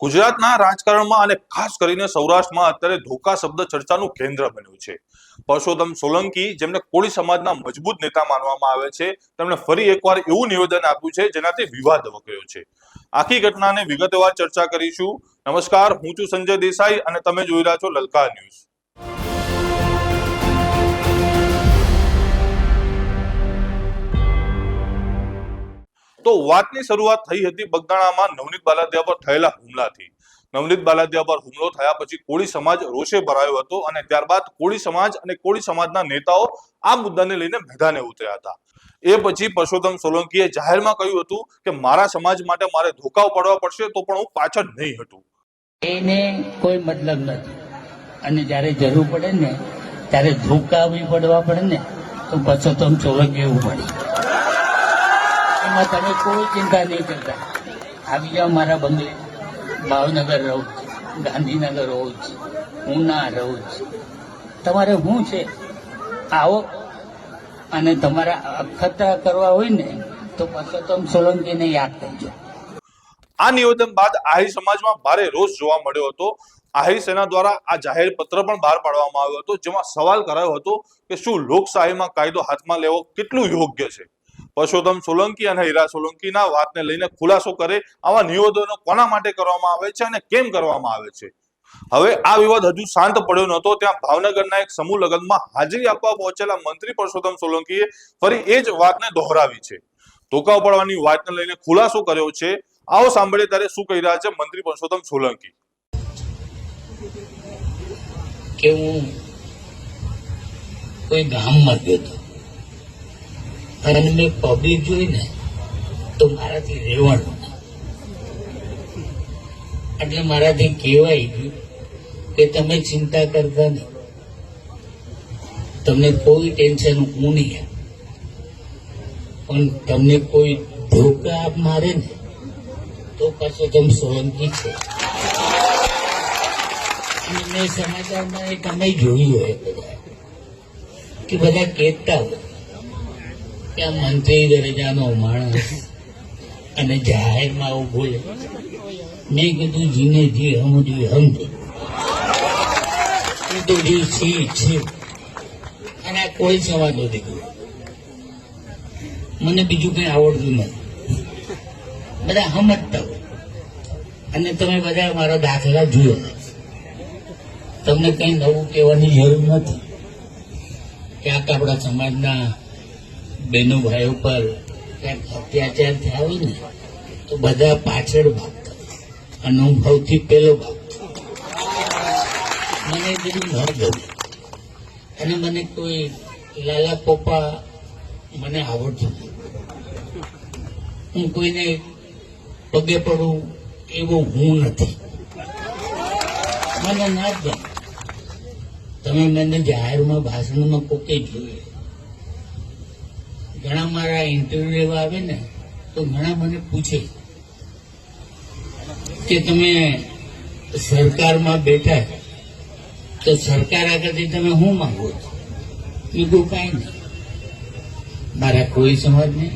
ગુજરાતના રાજકારણમાં અને ખાસ કરીને સૌરાષ્ટ્રમાં અત્યારે ધોકા શબ્દ ચર્ચાનું કેન્દ્ર બન્યું છે. પરસોત્તમ સોલંકી, જેમને કોળી સમાજના મજબૂત નેતા માનવામાં આવે છે, તેમણે ફરી એકવાર એવું નિવેદન આપ્યું છે જેનાથી વિવાદ વકર્યો છે. આખી ઘટનાને વિગતવાર ચર્ચા કરીશું. નમસ્કાર, હું છું સંજય દેસાઈ અને તમે જોઈ રહ્યા છો લલકાર ન્યૂઝ. તો વાતની શરૂઆત થઈ હતી બગદાણામાં નવનીત બાલદિયા પર થયેલા હુમલાથી. નવનીત બાલદિયા પર હુમલો થયા પછી કોળી સમાજ રોષે ભરાયો હતો અને ત્યારબાદ કોળી સમાજ અને કોળી સમાજના નેતાઓ આ મુદ્દાને લઈને મેદાને ઉતર્યા હતા. એ પછી પરસોત્તમ સોલંકીએ જાહેરમાં કહ્યું હતું કે મારા સમાજ માટે મારે ધોકા પડવા પડશે તો પણ હું પાછળ નહીં હટું. એને કોઈ મતલબ નથી અને જ્યારે જરૂર પડે ને ત્યારે ધોકા બી પડવા પડે ને તો પરસોત્તમ સોલંકી એવું પડે. એમાં તમે કોઈ ચિંતા નહીં કરતા. આવી જાઓ મારા બંગલે. ભાવનગર રહું છું, ગાંધીનગર રહું છું, ઉના રહું છું. તમારે શું છે, આવો અને તમારા અખતરા કરવા હોય ને તો પરસોત્તમ સોલંકીને યાદ કરજો. આ નિવેદન બાદ આહિર સમાજમાં ભારે રોષ જોવા મળ્યો હતો. આહિર સેના દ્વારા આ જાહેર પત્ર પણ બહાર પાડવામાં આવ્યો હતો, જેમાં સવાલ કરાયો હતો કે શું લોકશાહીમાં કાયદો હાથમાં લેવો કેટલું યોગ્ય છે. પરસોત્તમ સોલંકી અને હીરા સોલંકીના વાતને લઈને ખુલાસો કરે આવા નિવેદનો કોના માટે કરવામાં આવે છે અને કેમ કરવામાં આવે છે. હવે આ વિવાદ હજુ શાંત પડ્યો નહોતો ત્યાં ભાવનગરના એક સમૂહ લગ્નમાં હાજરી આપવા પહોંચેલા મંત્રી પરસોત્તમ સોલંકીએ ફરી એ જ વાતને દોહરાવી છે. ધોકા પડવાની વાતને લઈને ખુલાસો કર્યો છે. આવો સાંભળીએ ત્યારે શું કહી રહ્યા છે મંત્રી પરસોત્તમ સોલંકી. કે હું કોઈ ગામમાં ગયો હતો અને મેં પબ્લિક જોઈ ને તો મારાથી રહેવાનું એટલે મારાથી કહેવાય ગયું કે તમે ચિંતા કરતા નહીં, તમને કોઈ ટેન્શન હું નહીં, પણ તમને કોઈ ધોકા મારે ને તો પરસોત્તમ સોલંકી છે. મેં સમાચારમાં એ તમે જોયું હોય બધા કે બધા કહેતા હોય કે આ મંત્રી દરજાનો માણસ અને જાહેરમાં આવું બોલે. મેં કીધું જીને જી સમજ્યું સમજે, એ તો જી છે. અને આ કોઈ સમાજ નથી, મને બીજું કઈ આવડતું નથી. બધા સમજતા હોય અને તમે બધા મારા દાખલા જોયો. તમને કઈ નવું કહેવાની જરૂર નથી કે આપણા સમાજના બહેનો ભાઈઓ પર ક્યાંક અત્યાચાર થયા હોય ને તો બધા પાછળ ભાગતા, અનુભવથી પેલો ભાગતો. મને બધું ન ગમે અને મને કોઈ લાલા પોપા મને આવડતું નથી. હું કોઈને પગે પડું એવું હું નથી, મને ના જ ગમે. તમે મને જાહેરમાં ભાષણમાં કોકે જોયું. ઘણા મારા ઇન્ટરવ્યુ લેવા આવે ને તો ઘણા મને પૂછે કે તમે સરકારમાં બેઠા તો સરકાર આગળથી તમે શું માંગો છો? બીજું કાંઈ નહીં. મારા કોઈ સમાજને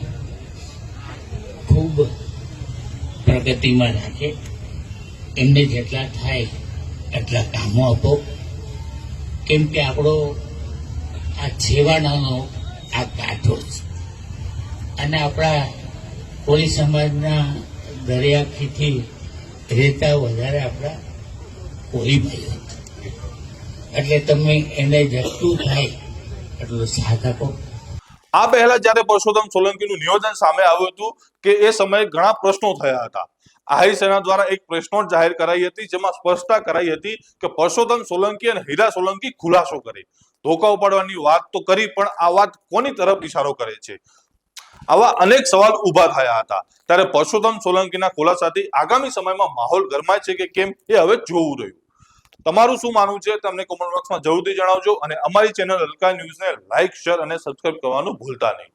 ખૂબ પ્રગતિમાં રાખે, એમને જેટલા થાય એટલા કામો આપો. કેમ કે આપણો આ છેવાડાનો આ કાંઠો છે અને આપણા કોળી સમાજના દરિયાથી રહેતા વધારે આપણા કોળી ભાઈઓ, એટલે તમે એને જેટલું થાય એટલું સાથ આપો. આ પહેલા જ્યારે પરસોત્તમ સોલંકીનું નિવેદન સામે આવ્યું હતું કે એ સમયે ઘણા પ્રશ્નો થયા હતા. આહિર સેના દ્વારા એક પ્રેસ નોટ જાહેર કરાઈ હતી, જેમાં સ્પષ્ટતા કરાઈ હતી કે પરસોત્તમ સોલંકી અને હીરા સોલંકી ખુલાસો કરે. ધોકા ઉપાડવાની વાત તો કરી, પણ આ વાત કોની તરફ ઇશારો કરે છે? આવા અનેક સવાલ ઉભા થયા હતા. ત્યારે પરસોત્તમ સોલંકીના ખુલાસાથી આગામી સમયમાં માહોલ ગરમાય છે કે કેમ એ હવે જોવું રહ્યું. તમારું શું માનવું છે તમને કોમેન્ટ બોક્સમાં જરૂરથી જણાવજો અને અમારી ચેનલ લલકાર ન્યૂઝને લાઇક, શેર અને સબસ્ક્રાઇબ કરવાનું ભૂલતા નહીં.